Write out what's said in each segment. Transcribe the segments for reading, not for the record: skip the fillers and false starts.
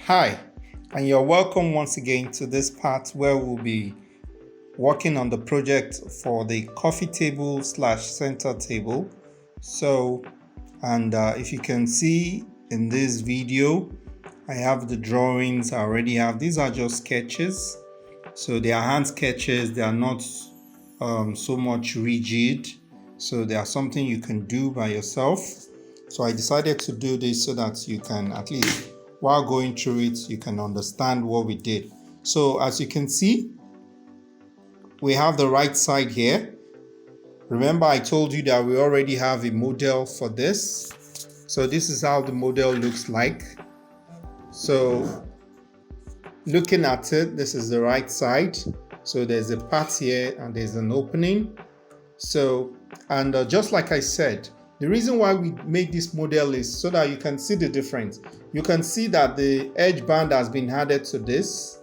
Hi, and you're welcome once again to this part where we'll be working on the project for the coffee table slash center table. If you can see in this video, I have the drawings I already have. These are just sketches. So they are hand sketches. They are not so much rigid. So they are something you can do by yourself. So I decided to do this so that you can, at least while going through it, you can understand what we did. So as you can see, we have the right side here. Remember, I told you that we already have a model for this. So this is how the model looks like. So looking at it, this is the right side. So there's a part here and there's an opening. So, just like I said, the reason why we made this model is so that you can see the difference. You can see that the edge band has been added to this.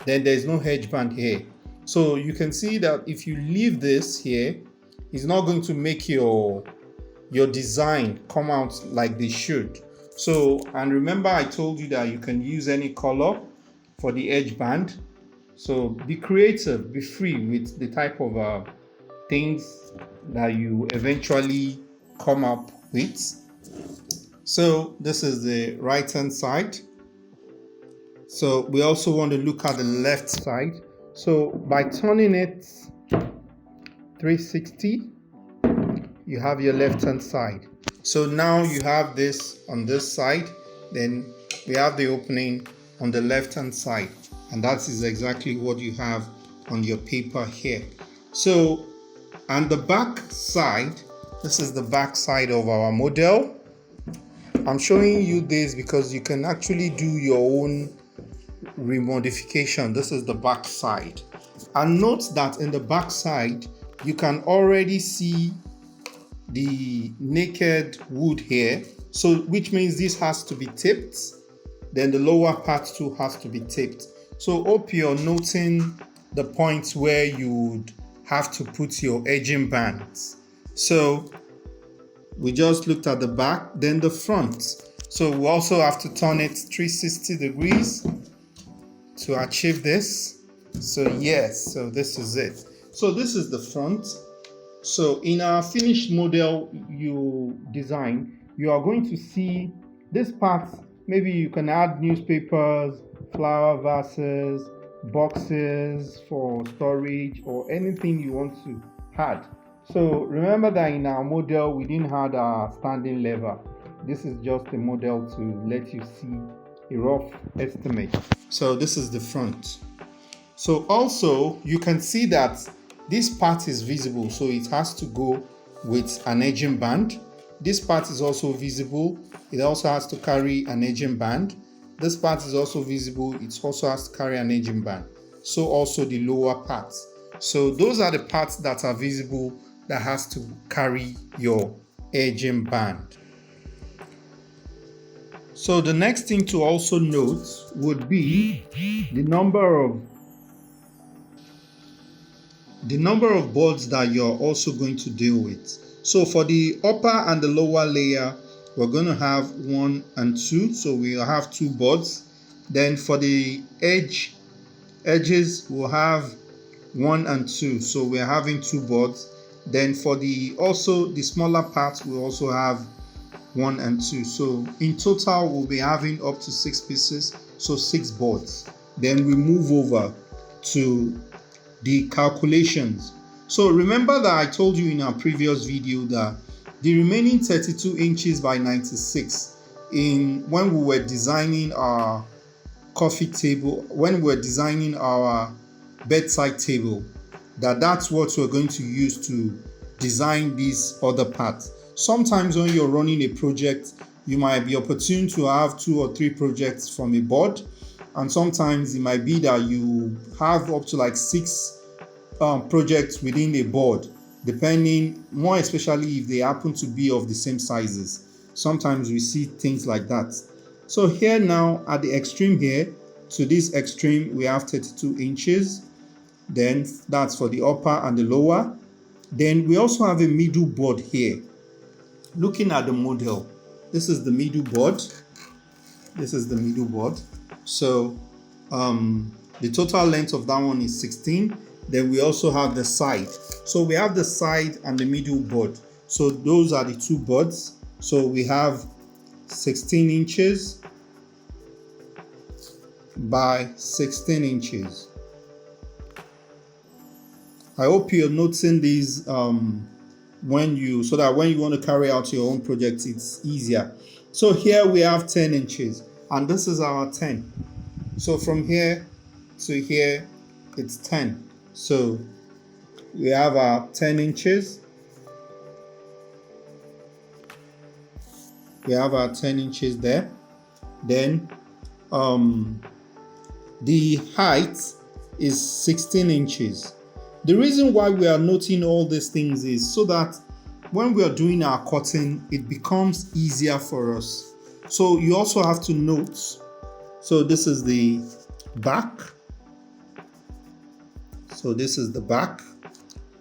Then there's no edge band here. So you can see that if you leave this here, it's not going to make your design come out like they should. So, and remember I told you that you can use any color for the edge band. So be creative, be free with the type of things that you eventually come up with. So this is the right hand side. So we also want to look at the left side. So by turning it 360, you have your left hand side. So now you have this on this side, then we have the opening on the left hand side, and that is exactly what you have on your paper here. So, and the back side, this is the back side of our model. I'm showing you this because you can actually do your own remodification. This is the back side, and note that in the back side you can already see the naked wood here, so which means this has to be taped, then the lower part too has to be taped. So hope you're noting the points where you would have to put your edging bands. So we just looked at the back, then the front. So we also have to turn it 360 degrees to achieve this. So yes, so this is it. So this is the front. So in our finished model you design, you are going to see this part. Maybe you can add newspapers, flower vases, boxes for storage, or anything you want to add. So remember that in our model we didn't have a standing lever. This is just a model to let you see a rough estimate. So this is the front. So also you can see that this part is visible, so it has to go with an edging band. This part is also visible, it also has to carry an edging band. This part is also visible, it also has to carry an edging band. So also the lower parts. So those are the parts that are visible that has to carry your edging band. So the next thing to also note would be the number of boards that you're also going to deal with. So for the upper and the lower layer, we're going to have 1 and 2. So we'll have 2 boards. Then for the edges, we'll have 1 and 2. So we're having 2 boards. Then for the smaller parts, we'll also have 1 and 2. So in total, we'll be having up to 6 pieces. So 6 boards. Then we move over to the calculations. So remember that I told you in our previous video that the remaining 32 inches by 96 when we were designing our coffee table, when we were designing our bedside table, that's what we're going to use to design these other parts. Sometimes when you're running a project, you might be opportune to have 2 or 3 projects from a board. And sometimes it might be that you have up to like 6 projects within a board, depending, more especially if they happen to be of the same sizes. Sometimes we see things like that. So here now at the extreme here, to this extreme, we have 32 inches. Then that's for the upper and the lower. Then we also have a middle board here. Looking at the model, this is the middle board. This is the middle board. So the total length of that one is 16. Then we also have the side. So we have the side and the middle board. So those are the two boards. So we have 16 inches by 16 inches. I hope you're noticing these so that when you want to carry out your own project, it's easier. So here we have 10 inches and this is our 10. So from here to here, it's 10. So we have our 10 inches. We have our 10 inches there. Then the height is 16 inches. The reason why we are noting all these things is so that when we are doing our cutting, it becomes easier for us. So you also have to note. So this is the back. So this is the back.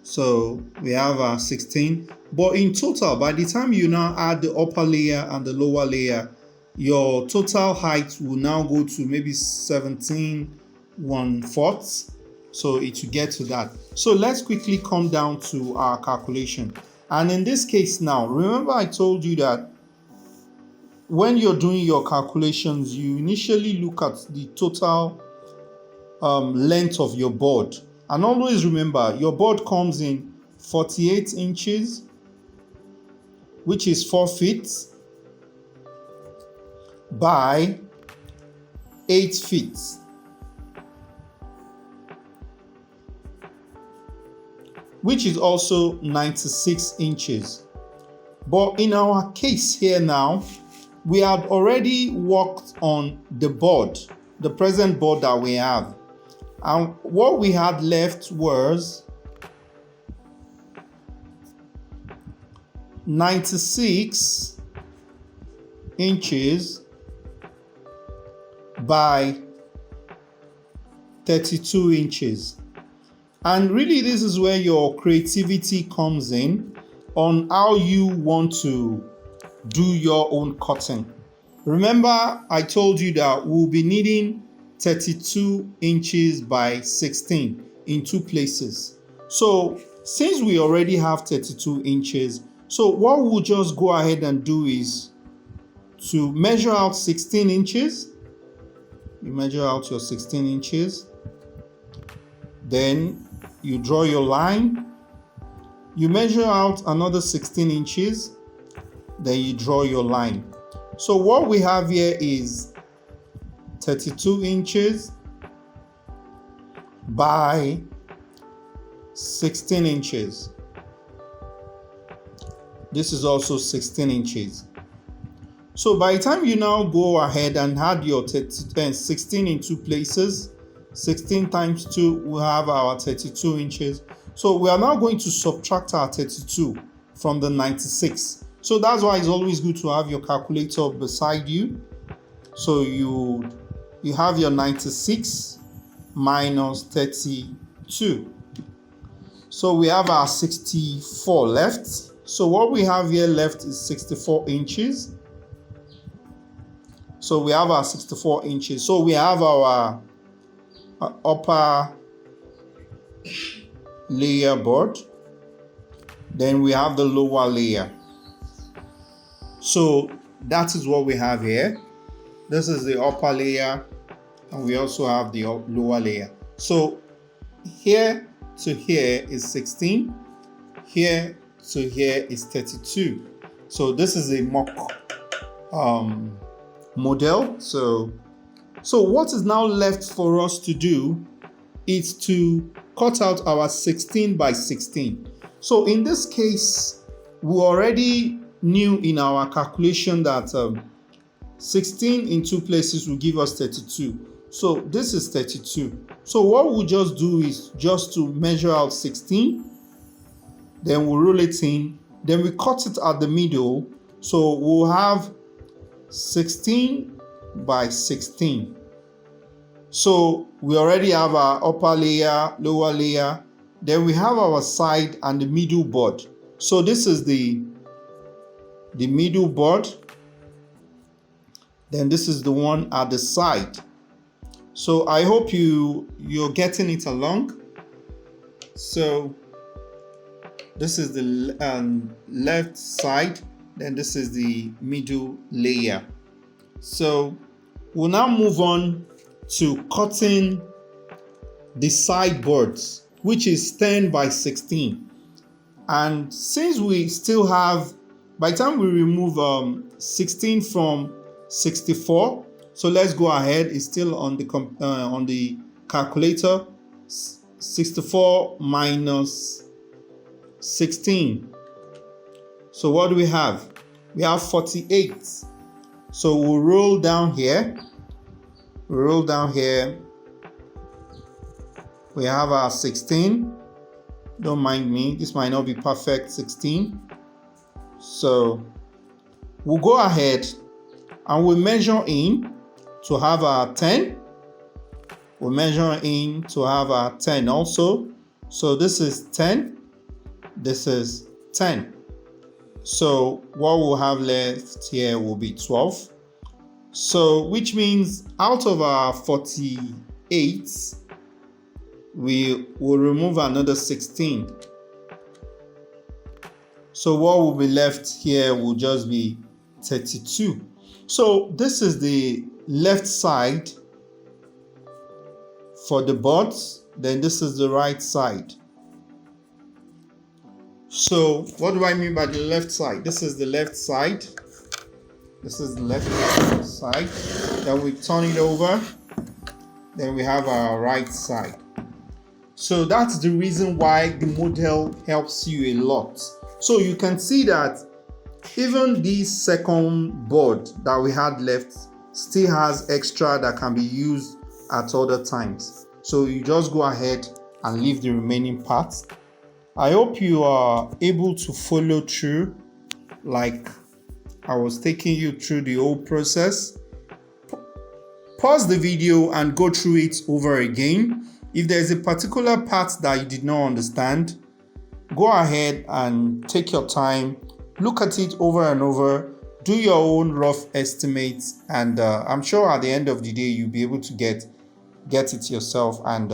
So we have our 16. But in total, by the time you now add the upper layer and the lower layer, your total height will now go to maybe 17.1/4. So it will get to that. So let's quickly come down to our calculation. And in this case now, remember I told you that when you're doing your calculations, you initially look at the total length of your board. And always remember, your board comes in 48 inches, which is 4 feet, by 8 feet. Which is also 96 inches. But in our case here now, we had already worked on the board, the present board that we have. And what we had left was 96 inches by 32 inches. And really, this is where your creativity comes in on how you want to do your own cutting. Remember, I told you that we'll be needing 32 inches by 16 in two places. So since we already have 32 inches, so what we'll just go ahead and do is to measure out 16 inches. You measure out your 16 inches. Then you draw your line. You measure out another 16 inches. Then you draw your line. So what we have here is 32 inches by 16 inches. This is also 16 inches. So by the time you now go ahead and add your 16 in two places, 16 times 2, we have our 32 inches. So we are now going to subtract our 32 from the 96. So that's why it's always good to have your calculator beside you. So you have your 96 minus 32. So we have our 64 left. So what we have here left is 64 inches. So we have our 64 inches. So we have our upper layer board. Then we have the lower layer. So that is what we have here. This is the upper layer, and we also have the lower layer. So here to here is 16. Here to here is 32. So this is a mock model. So what is now left for us to do is to cut out our 16 by 16. So in this case, we already knew in our calculation that 16 in two places will give us 32. So this is 32. So what we'll just do is just to measure out 16, then we'll roll it in, then we cut it at the middle. So we'll have 16 by 16. So we already have our upper layer, lower layer, then we have our side and the middle board. So this is the middle board. then this is the one at the side. So I hope you're getting it along. So this is the left side, then this is the middle layer. So we'll now move on to cutting the sideboards, which is 10 by 16. And since we still have, by the time we remove 16 from 64, so let's go ahead. It's still on the calculator. 64 minus 16. So what do we have? We have 48. So we'll roll down here. We roll down here. We have our 16. Don't mind me, this might not be perfect 16. So we'll go ahead and we'll measure in to have our 10. We'll measure in to have our 10 also. So this is 10. This is 10. So what we'll have left here will be 12. So which means out of our 48, we will remove another 16. So what will be left here will just be 32. So this is the left side for the boards, then this is the right side. So what do I mean by the left side? This is the left side. This is the left side. Then we turn it over. Then we have our right side. So that's the reason why the model helps you a lot. So you can see that even this second board that we had left still has extra that can be used at other times. So you just go ahead and leave the remaining parts. I hope you are able to follow through like I was taking you through the whole process. Pause the video and go through it over again. If there's a particular part that you did not understand, go ahead and take your time, look at it over and over, do your own rough estimates, and I'm sure at the end of the day you'll be able to get it yourself, and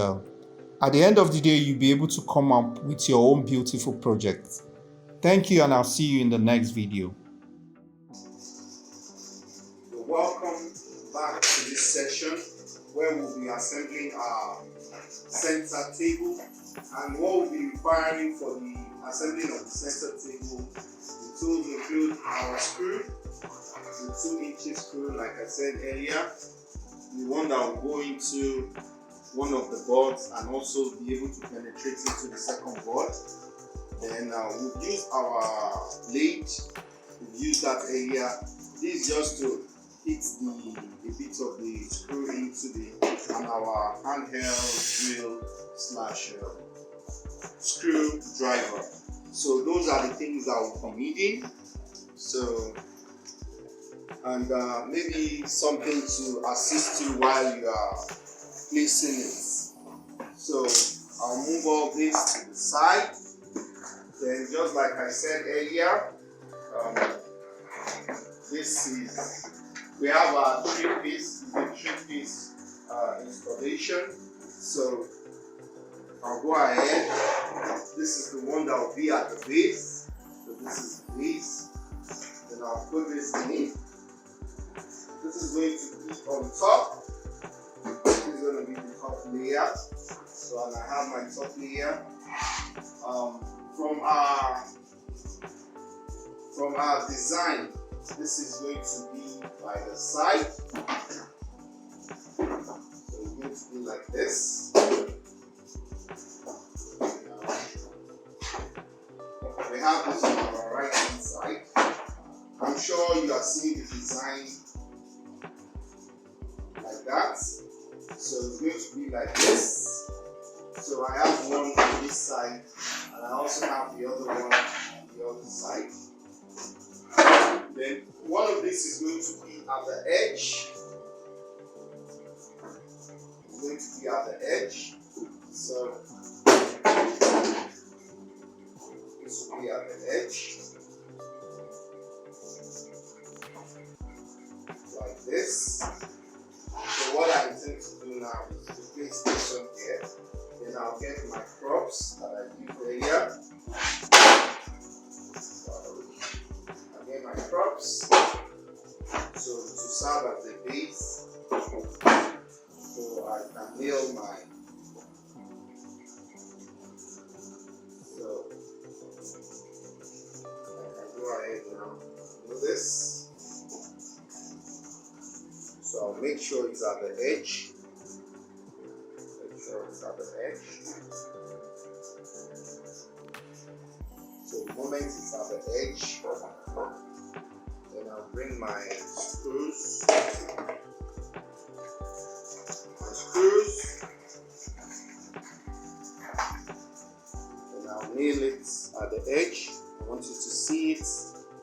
at the end of the day you'll be able to come up with your own beautiful project. Thank you, and I'll see you in the next video. Welcome back to this section where we'll be assembling our center table, and what we'll be requiring for the assembling of the center table. The tools include our screw, the 2-inch screw like I said earlier, the one that will go into one of the boards and also be able to penetrate into the second board. Then we'll use our lathe, we'll use that area. This is just to hit the bit of the screw into and our handheld drill slash screwdriver. So those are the things that we'll be needing. So, and maybe something to assist you while you are placing it. So I'll move all this to the side. Then just like I said earlier, we have our 3-piece, installation. So I'll go ahead. This is the one that will be at the base. So this is the base. Then I'll put this in. This is going to be on top. This is going to be the top layer. So and I have my top layer. From our design, this is going to be by the side. So it's going to be like this. We have this on our right hand side. I'm sure you are seeing the design like that. So it's going to be like this. So I have one on this side, and I also have the other one on the other side. Then one of this is going to be at the edge. It's going to be at the edge. So this will be at the edge. Like this. So what I intend to do now is to place this on here. Then I'll get my props that I used earlier. I'll get my props. So to serve as a base, so I can nail my. So I can go ahead now do this. So I'll make sure it's at the edge. Make sure it's at the edge. So the moment it's at the edge, then I'll bring my screws. And I'll nail it at the edge. I want you to see it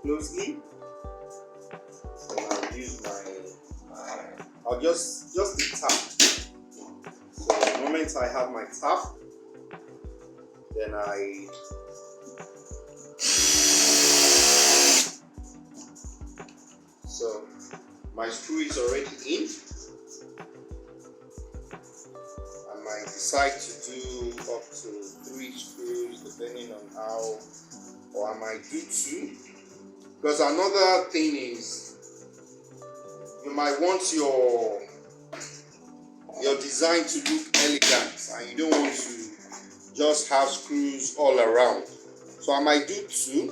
closely. Then I'll use I'll just the tap. So the moment I have my tap, then so my screw is already in. I might decide to do up to 3 screws depending on how, or I might do 2. Because another thing is, you might want your design to look elegant and you don't want to just have screws all around. So I might do 2,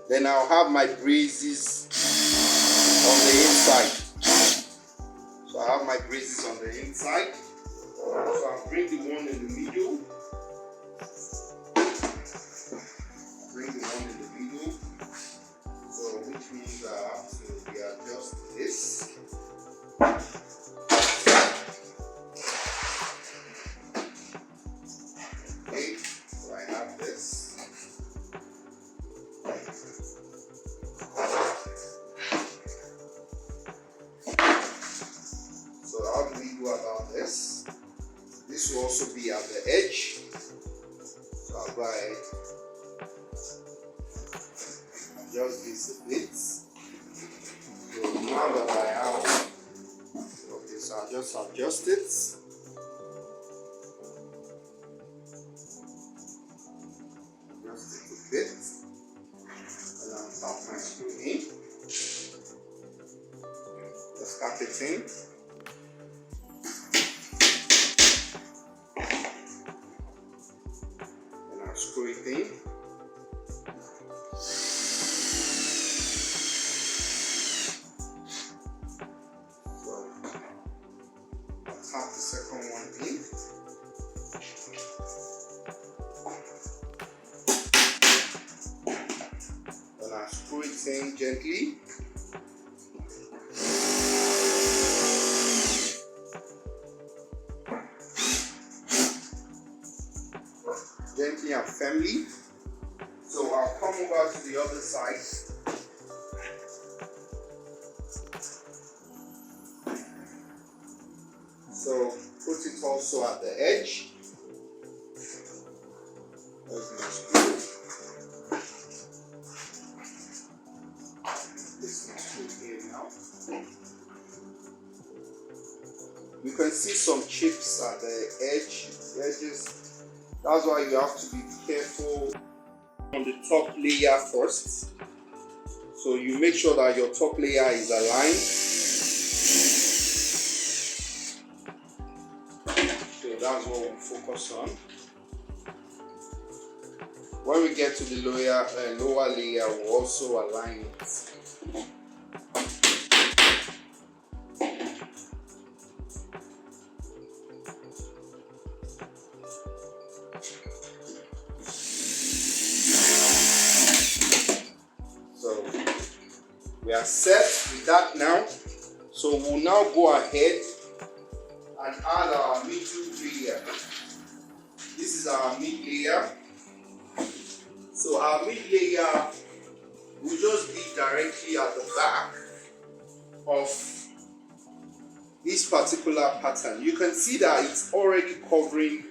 then I'll have my braces on the inside. So I have my braces on the inside. So I'll bring the one in the middle. So which means I have to readjust this. Okay, so I have this. So how do we go about this? This will also be at the edge. So I'll go ahead, adjust this a bit. So now that I have, okay, so I'll just adjust it. Adjust it a bit. And I'll tap my screw in. Just tap it in. Screw it in. So I'll tap the second one in. Then I'll screw it in gently. Gently and firmly. So I'll come over to the other side. So put it also at the edge. There's my screw. This is screw here now. You can see some chips at the edges. That's why you have to be careful on the top layer first. So you make sure that your top layer is aligned. So that's what we'll focus on. When we get to the lower layer, we'll also align it. We are set with that now. So we'll now go ahead and add our middle layer. This is our mid layer. So our mid layer will just be directly at the back of this particular pattern. You can see that it's already covering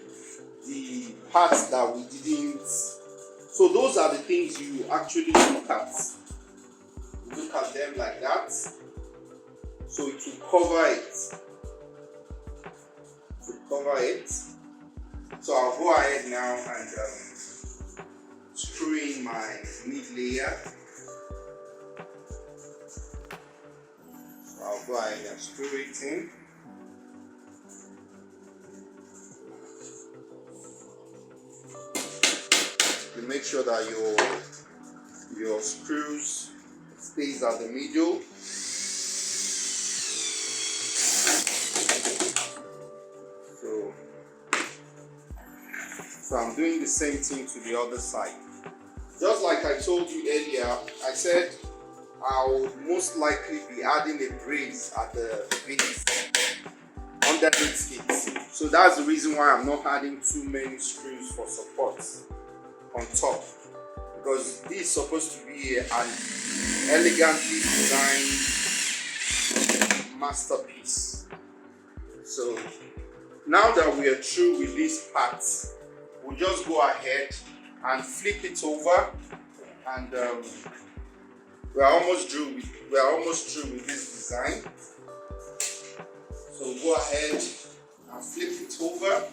the parts that we didn't. So those are the things you actually look at. Look at them like that. so it will cover it. So I'll go ahead now and screw in my mid layer. So I'll go ahead and screw it in. You make sure that your screws stays at the middle. So I'm doing the same thing to the other side. Just like I told you earlier, I said I would most likely be adding a brace at the base underneath it. So that's the reason why I'm not adding too many screws for support on top, because this is supposed to be an elegantly designed masterpiece. So now that we are through with these parts, we'll just go ahead and flip it over, and we're almost through with this design. So go ahead and flip it over.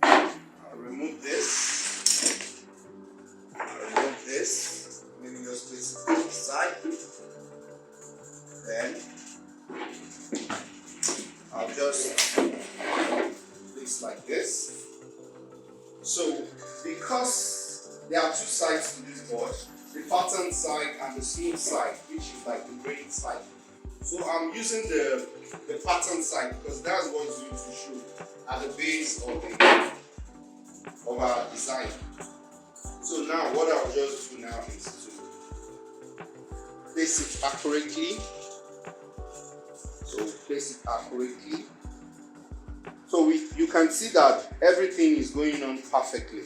I'll remove this. Maybe just place it to the side. Then I'll just place like this. So because there are two sides to this board, the pattern side and the smooth side, which is like the braid side. So I'm using the pattern side because that's what is going to show at the base of our design. So now what I'll just do now is to place it accurately. So place it accurately. So you can see that everything is going on perfectly.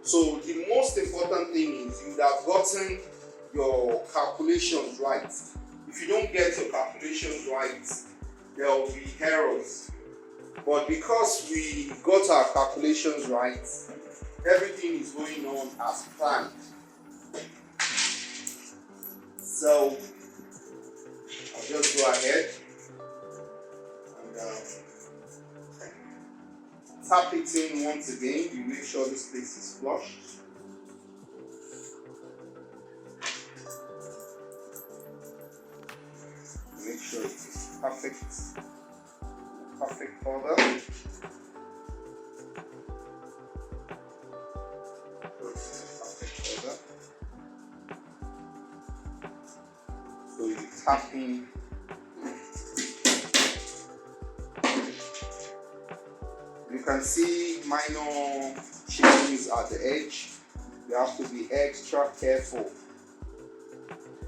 So the most important thing is you would have gotten your calculations right. If you don't get your calculations right, there will be errors. But because we got our calculations right, everything is going on as planned. So I'll just go ahead and tap it in once again. You make sure this place is flush. Make sure it is perfect order. So you tap in. You can see minor chippings at the edge. You have to be extra careful.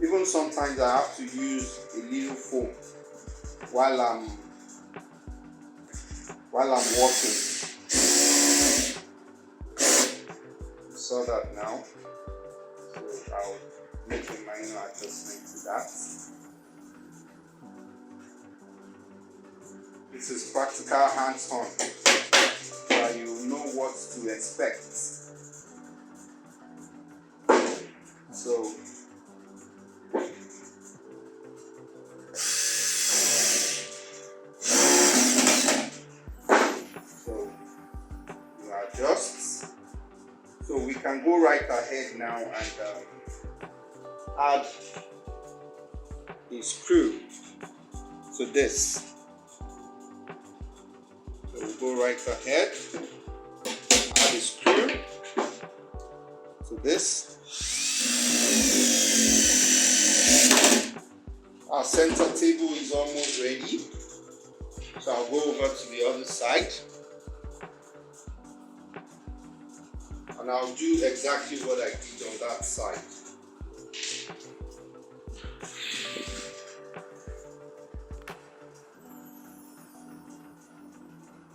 Even sometimes I have to use a little foam while I'm working. You saw that now. So I'll make a minor adjustment to that. This is practical hands-on, so that you know what to expect. So you adjust. So we can go right ahead now and add a screw to this. So we'll go right ahead, add a screw to this. Our center table is almost ready. So I'll go over to the other side. And I'll do exactly what I did on that side.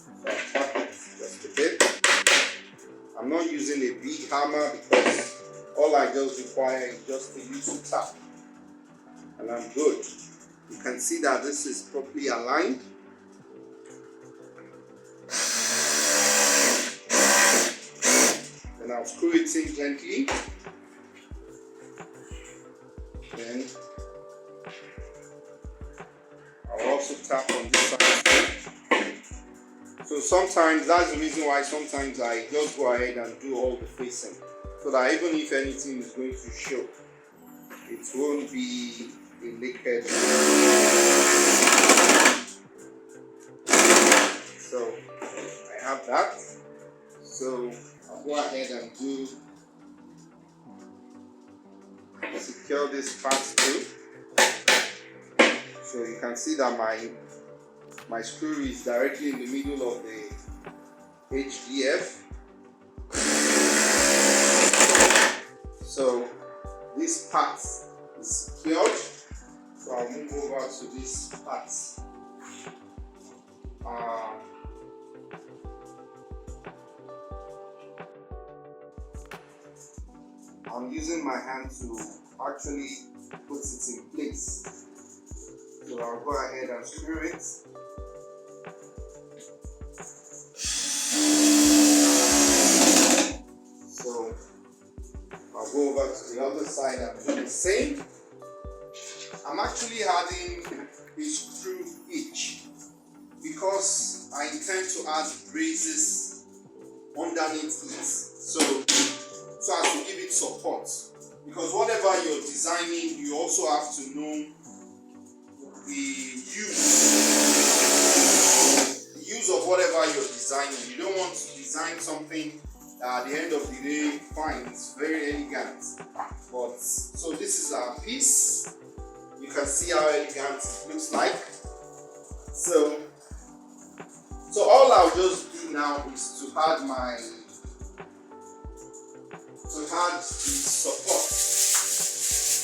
So I'll tap it just a bit. I'm not using a big hammer because all I just require is just a little tap. And I'm good. You can see that this is properly aligned. Then I'll screw it in gently. Then I'll also So sometimes that's the reason why sometimes I just go ahead and do all the facing, so that even if anything is going to show, it won't be a naked. So I have that. So I'll go ahead and secure this part too. So you can see that my screw is directly in the middle of the HDF. So this part is secured. So I'll move over to this part. I'm using my hand to actually put it in place. So I'll go ahead and screw it. So I'll go over to the other side and do the same. I'm actually adding a screw each because I intend to add braces underneath it. So as to give it support. Because whatever you're designing, you also have to know the use of whatever you're designing. You don't want to design something that at the end of the day, fine, it's very elegant. But so this is our piece. You can see how elegant it looks like. So all I'll just do now is to add the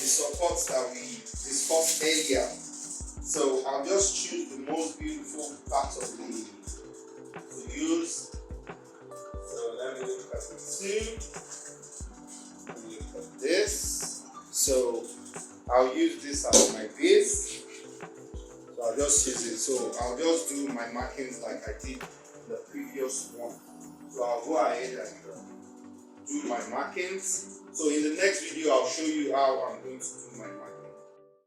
support that we discussed earlier. So I'll just choose the most beautiful part of to use. So let me look at the two. Let me look at this. So I'll use this as my base. So I'll just use it. So I'll just do my markings like I did the previous one. So I'll go ahead and do my markings. So in the next video, I'll show you how I'm going to do my markings.